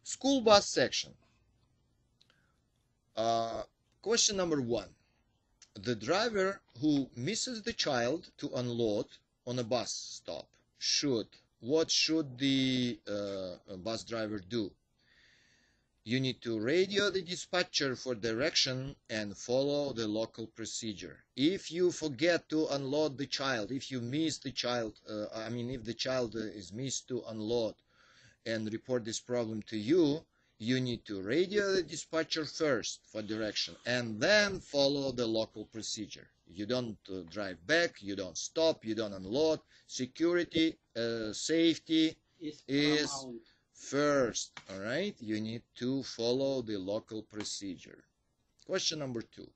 School bus section. Question number 1. The driver who misses the child to unload on a bus stop what should the bus driver do? You need to radio the dispatcher for direction and follow the local procedure. If you forget to unload the child, if you miss the child, if the child is missed to unload and report this problem to you, you need to radio the dispatcher first for direction and then follow the local procedure. You don't drive back, you don't stop, you don't unload. Security, safety is first. All right, you need to follow the local procedure. Question number 2.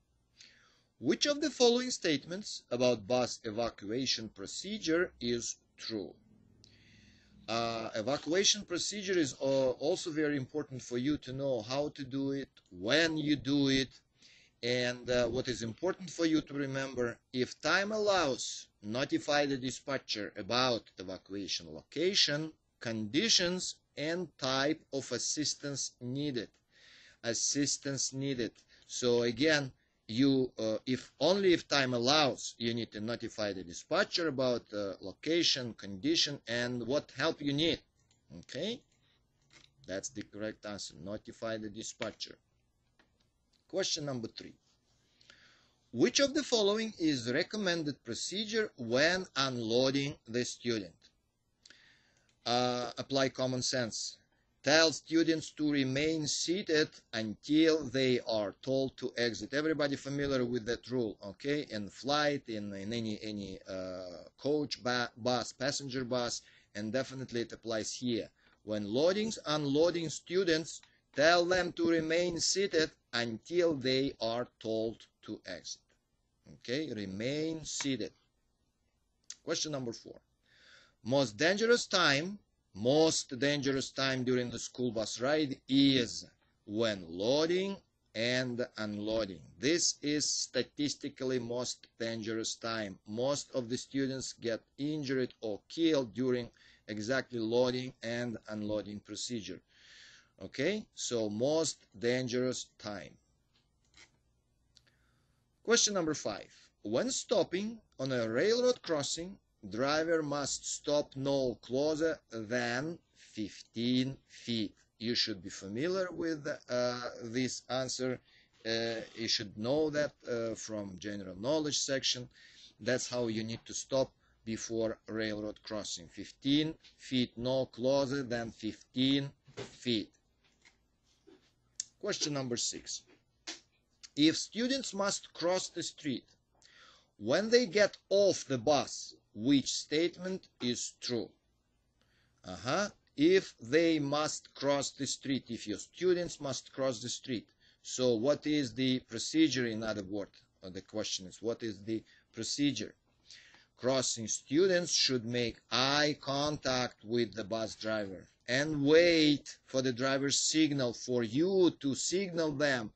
Which of the following statements about bus evacuation procedure is true? Evacuation procedure is also very important for you to know how to do it, when you do it, and what is important for you to remember: if time allows, notify the dispatcher about evacuation location, conditions, and type of assistance needed. So again, you if time allows, you need to notify the dispatcher about location, condition, and what help you need. Okay, that's the correct answer. Notify the dispatcher. Question number 3. Which of the following is recommended procedure when unloading the student? Apply common sense. Tell students to remain seated until they are told to exit. Everybody familiar with that rule, okay? In flight, in any coach, bus, passenger bus, and definitely it applies here. When unloading students, tell them to remain seated until they are told to exit. Okay, remain seated. Question number 4. Most dangerous time during the school bus ride is when loading and unloading. This is statistically most dangerous time. Most of the students get injured or killed during exactly loading and unloading procedure. Okay, so most dangerous time. Question number 5. When stopping on a railroad crossing, driver must stop no closer than 15 feet. You should be familiar with this answer. You should know that from general knowledge section. That's how you need to stop before railroad crossing. 15 feet, no closer than 15 feet. Question number 6. If students must cross the street when they get off the bus, which statement is true? If they must cross the street, if your students must cross the street. So what is the procedure, in other words? The question is, what is the procedure? Crossing students should make eye contact with the bus driver and wait for the driver's signal, for you to signal them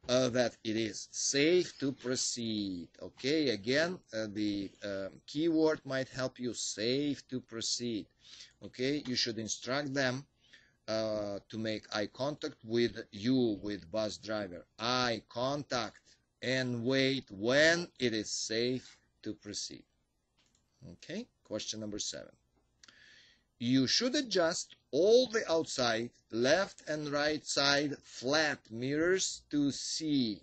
that it is safe to proceed. Okay, again, the keyword might help you: safe to proceed. Okay, you should instruct them to make eye contact with you, with bus driver. Eye contact, and wait when it is safe to proceed. Okay, question number 7. You should adjust all the outside, left and right side flat mirrors to see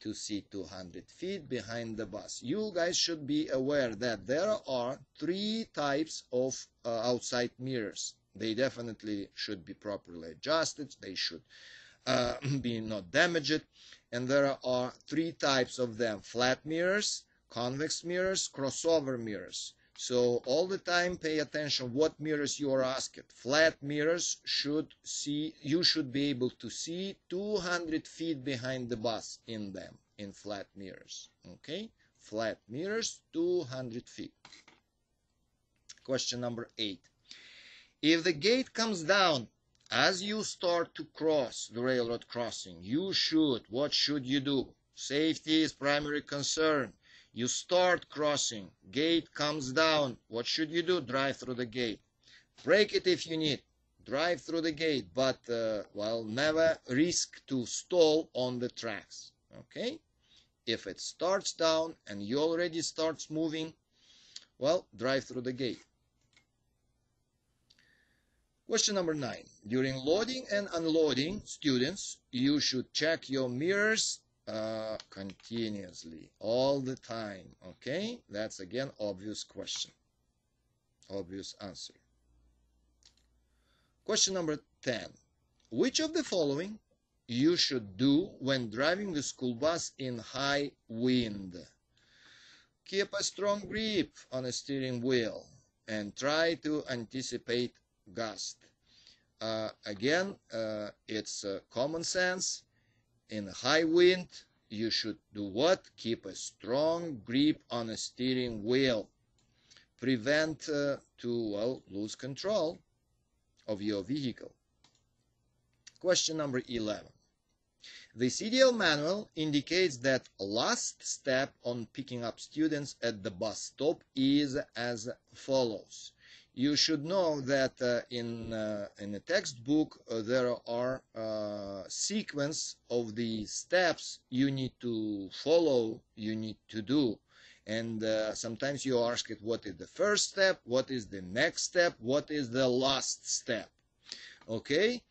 200 feet behind the bus. You guys should be aware that there are 3 types of outside mirrors. They definitely should be properly adjusted. They should be not damaged. And there are 3 types of them: flat mirrors, convex mirrors, crossover mirrors. So all the time pay attention what mirrors you are asked. Flat mirrors you should be able to see 200 feet behind the bus in them, in flat mirrors. Okay, flat mirrors, 200 feet. Question number 8. If the gate comes down as you start to cross the railroad crossing, what should you do? Safety is primary concern. You start crossing, gate comes down. What should you do? Drive through the gate. Break it if you need. drive through the gate, but well, never risk to stall on the tracks. Okay, if it starts down and you already starts moving, well, drive through the gate. Question number 9. During loading and unloading, students, you should check your mirrors continuously, all the time. Okay, that's again obvious question, obvious answer. Question number 10. Which of the following you should do when driving the school bus in high wind? Keep a strong grip on the steering wheel and try to anticipate gust. Again, it's common sense. In high wind, you should do what? Keep a strong grip on the steering wheel. Prevent to lose control of your vehicle. Question number 11. The CDL manual indicates that last step on picking up students at the bus stop is as follows. You should know that in the textbook there are sequence of the steps you need to follow, you need to do. And sometimes you ask it, what is the first step, what is the next step, what is the last step? Okay?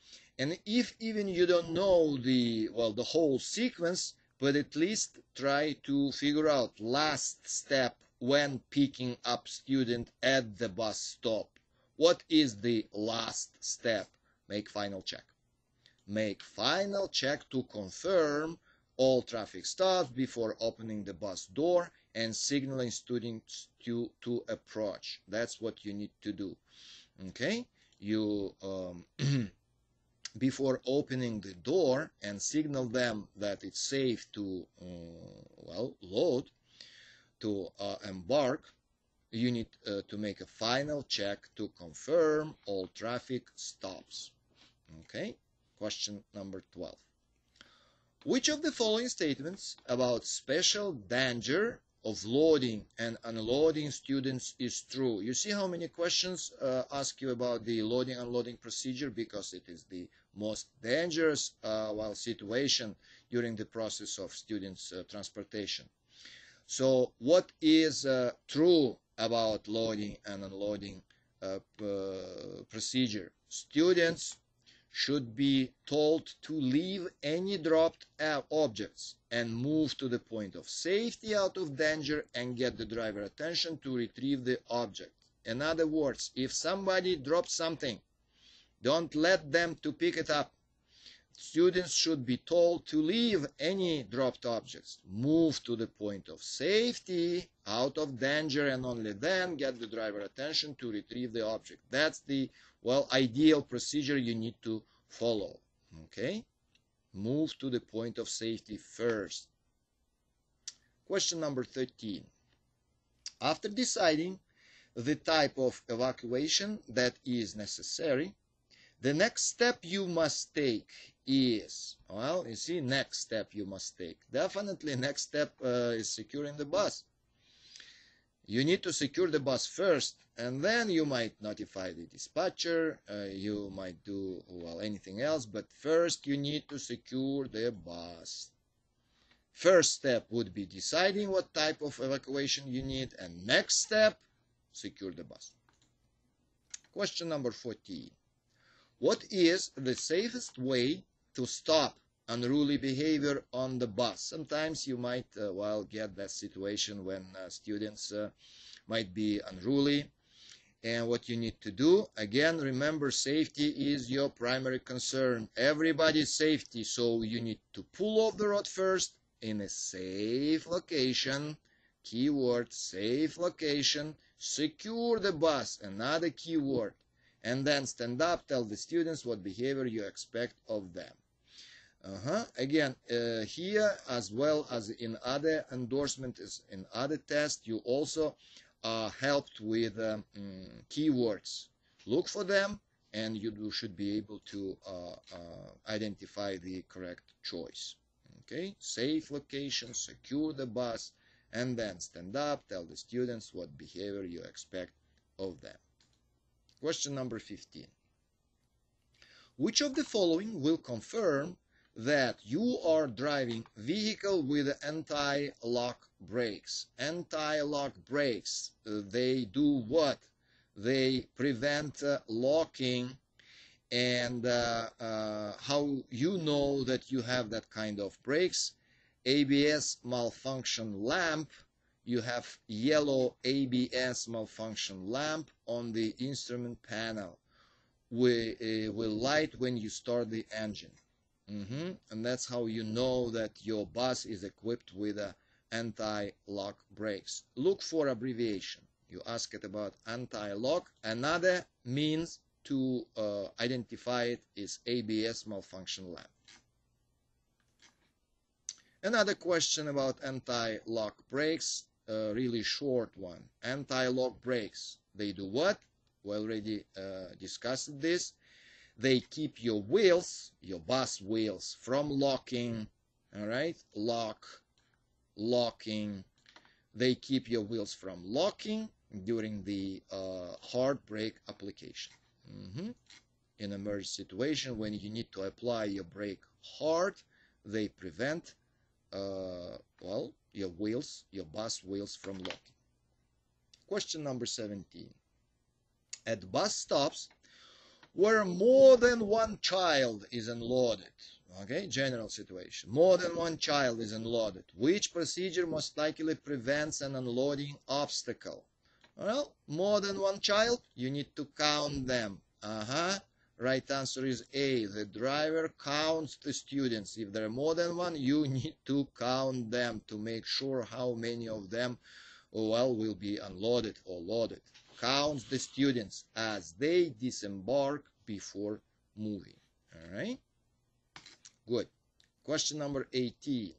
And if even you don't know the whole sequence, but at least try to figure out last step when picking up student at the bus stop. What is the last step? Make final check. Make final check to confirm all traffic stops before opening the bus door and signaling students to approach. That's what you need to do. Okay? You before opening the door and signal them that it's safe to load, to embark, you need to make a final check to confirm all traffic stops. Okay? Question number 12. Which of the following statements about special danger of loading and unloading students is true? You see how many questions ask you about the loading unloading procedure, because it is the most dangerous situation during the process of students transportation. So what is true about loading and unloading procedure? Students should be told to leave any dropped objects and move to the point of safety out of danger and get the driver attention to retrieve the object. In other words, if somebody drops something, don't let them to pick it up. Students should be told to leave any dropped objects, move to the point of safety, out of danger, and only then get the driver attention to retrieve the object. That's the, ideal procedure you need to follow. Okay? Move to the point of safety first. Question number 13. After deciding the type of evacuation that is necessary, the next step you must take is, you see, next step you must take. Definitely next step is securing the bus. You need to secure the bus first, and then you might notify the dispatcher, you might do, anything else, but first you need to secure the bus. First step would be deciding what type of evacuation you need, and next step, secure the bus. Question number 14. What is the safest way to stop unruly behavior on the bus? Sometimes you might, get that situation when students might be unruly. And what you need to do, again, remember, safety is your primary concern. Everybody's safety. So you need to pull off the road first in a safe location. Keyword, safe location. Secure the bus, another keyword. And then stand up, tell the students what behavior you expect of them. Again, here as well as in other endorsements, in other tests, you also helped with keywords. Look for them, and you should be able to identify the correct choice. Okay, safe location, secure the bus, and then stand up, tell the students what behavior you expect of them. Question number 15. Which of the following will confirm that you are driving vehicle with anti-lock brakes? Anti-lock brakes, they do what? They prevent locking. And how you know that you have that kind of brakes? ABS malfunction lamp. You have yellow ABS malfunction lamp on the instrument panel. Will light when you start the engine. And that's how you know that your bus is equipped with anti-lock brakes. Look for abbreviation. You ask it about anti-lock. Another means to identify it is ABS malfunction lamp. Another question about anti-lock brakes, a really short one. Anti-lock brakes, they do what? We already discussed this. They keep your wheels, your bus wheels, from locking. All right, locking. They keep your wheels from locking during the hard brake application. In emergency situation, when you need to apply your brake hard, they prevent well, your wheels, your bus wheels from locking. Question number 17. At bus stops where more than one child is unloaded, okay, general situation, more than one child is unloaded, which procedure most likely prevents an unloading obstacle? Well, more than one child, you need to count them. Right answer is A. The driver counts the students. If there are more than one, you need to count them to make sure how many of them, well, will be unloaded or loaded. Counts the students as they disembark before moving. All right? Good. Question number 18.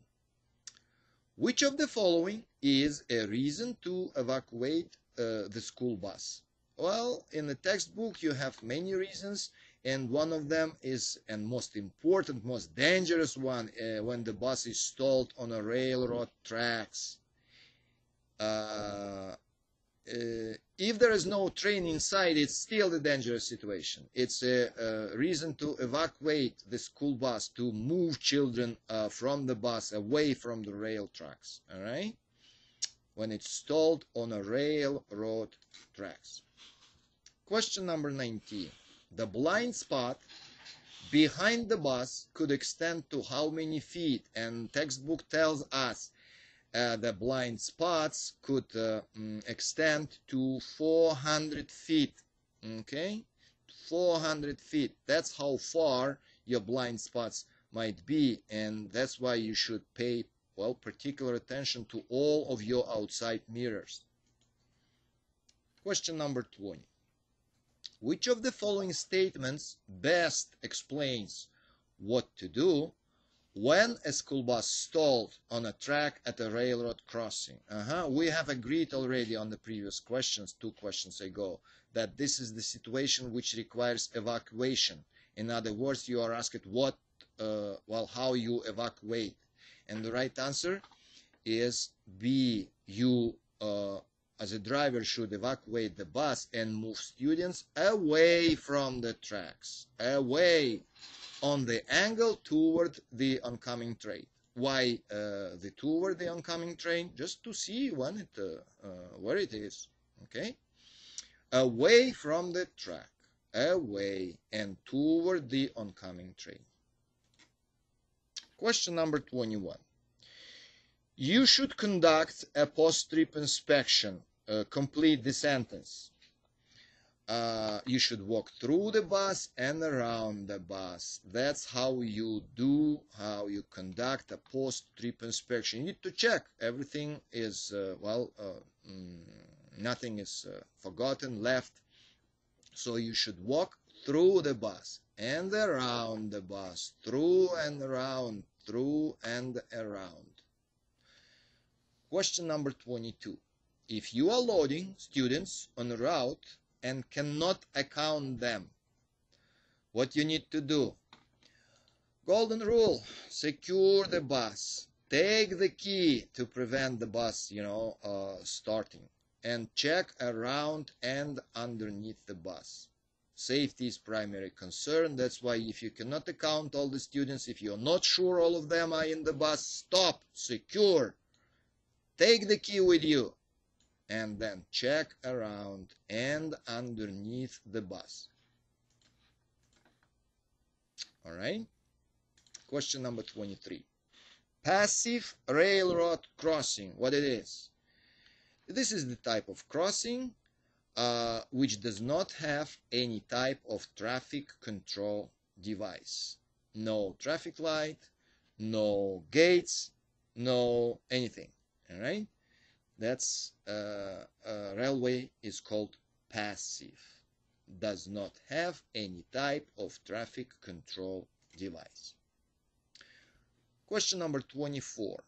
Which of the following is a reason to evacuate the school bus? Well, in the textbook you have many reasons, and one of them is, and most important, most dangerous one, when the bus is stalled on a railroad tracks. If there is no train inside, it's still a dangerous situation. It's a reason to evacuate the school bus, to move children from the bus away from the rail tracks. All right? When it's stalled on a railroad tracks. Question number 19. The blind spot behind the bus could extend to how many feet? And textbook tells us the blind spots could extend to 400 feet. Okay? 400 feet. That's how far your blind spots might be, and that's why you should pay, well, particular attention to all of your outside mirrors. Question number 20. Which of the following statements best explains what to do when a school bus stalled on a track at a railroad crossing? We have agreed already on the previous questions, 2 questions ago, that this is the situation which requires evacuation. In other words, you are asked what, well, how you evacuate. And the right answer is B. You as a driver should evacuate the bus and move students away from the tracks, away on the angle toward the oncoming train. Why the toward the oncoming train? Just to see when it where it is. Okay, away from the track, away and toward the oncoming train. Question number 21. You should conduct a post-trip inspection. Complete the sentence. You should walk through the bus and around the bus. That's how you do, how you conduct a post-trip inspection. You need to check everything is, well, nothing is forgotten, left. So you should walk through the bus and around the bus, through and around, through and around. Question number 22. If you are loading students on a route and cannot account them, what you need to do? Golden rule: secure the bus. Take the key to prevent the bus, starting, and check around and underneath the bus. Safety is primary concern. That's why if you cannot account all the students, if you're not sure all of them are in the bus, stop, secure, take the key with you, and then check around and underneath the bus. All right. Question number 23. Passive railroad crossing. What it is? This is the type of crossing which does not have any type of traffic control device. No traffic light, no gates, no anything. All right. That's railway is called passive. Does not have any type of traffic control device. Question number 24.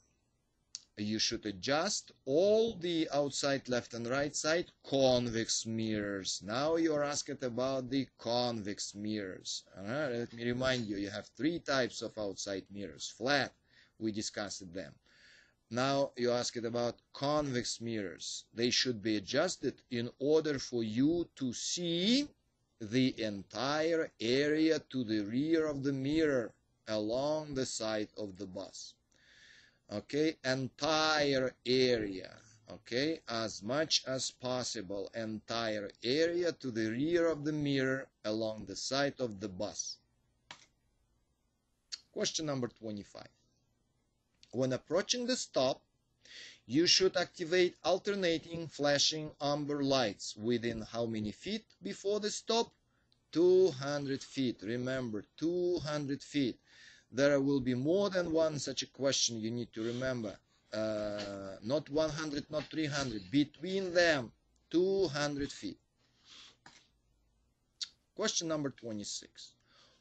You should adjust all the outside left and right side convex mirrors. Now you are asked about the convex mirrors. Let me remind you, you have three types of outside mirrors. Flat, we discussed them. Now you ask it about convex mirrors. They should be adjusted in order for you to see the entire area to the rear of the mirror along the side of the bus. Okay, entire area. Okay, as much as possible, entire area to the rear of the mirror along the side of the bus. Question number 25. When approaching the stop, you should activate alternating flashing amber lights within how many feet before the stop? 200 feet. Remember, 200 feet. There will be more than one such a question you need to remember. Not 100, not 300. Between them, 200 feet. Question number 26.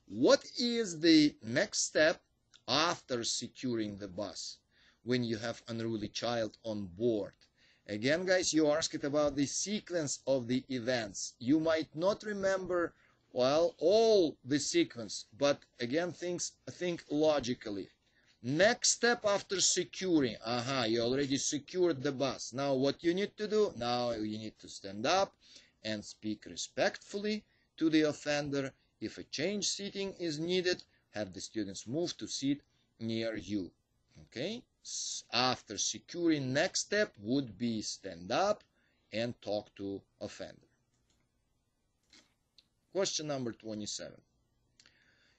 What is the next step after securing the bus when you have unruly child on board? Again, guys, you asked about the sequence of the events. You might not remember well all the sequence, but again, think logically. Next step after securing, you already secured the bus. Now what you need to do? Now you need to stand up and speak respectfully to the offender. If a change seating is needed, have the students move to seat near you. Okay, after securing, next step would be stand up and talk to offender. Question number 27.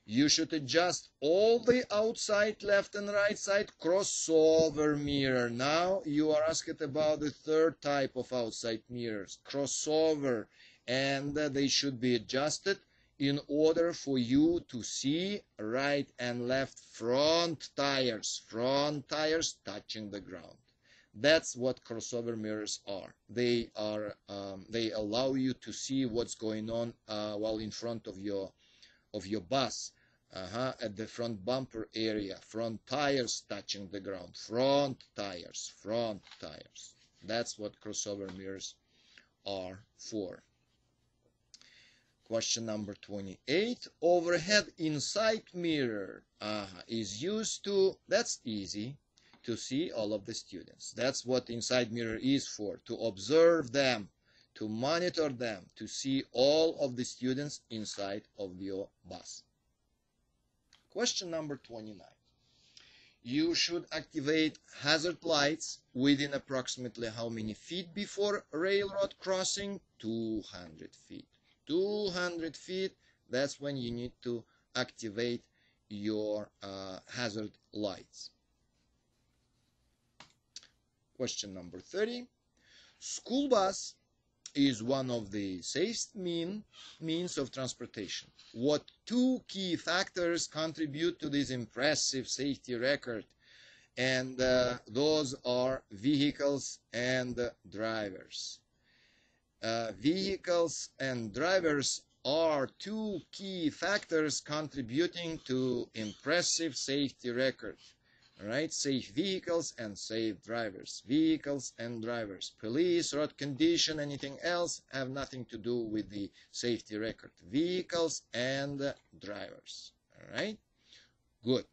You should adjust all the outside left and right side crossover mirror. Now you are asked about the third type of outside mirrors, crossover, and they should be adjusted in order for you to see right and left front tires touching the ground. That's what crossover mirrors are. They allow you to see what's going on while in front of your bus, at the front bumper area, front tires touching the ground, front tires. That's what crossover mirrors are for. Question number 28. Overhead inside mirror is used to, that's easy, to see all of the students. That's what inside mirror is for, to observe them, to monitor them, to see all of the students inside of your bus. Question number 29. You should activate hazard lights within approximately how many feet before railroad crossing? 200 feet. 200 feet, that's when you need to activate your hazard lights. Question number 30. School bus is one of the safest means of transportation. What two key factors contribute to this impressive safety record? And those are vehicles and drivers. Vehicles and drivers are two key factors contributing to impressive safety record. Right? Safe vehicles and safe drivers. Vehicles and drivers. Police, road condition, anything else have nothing to do with the safety record. Vehicles and drivers. All right? Good.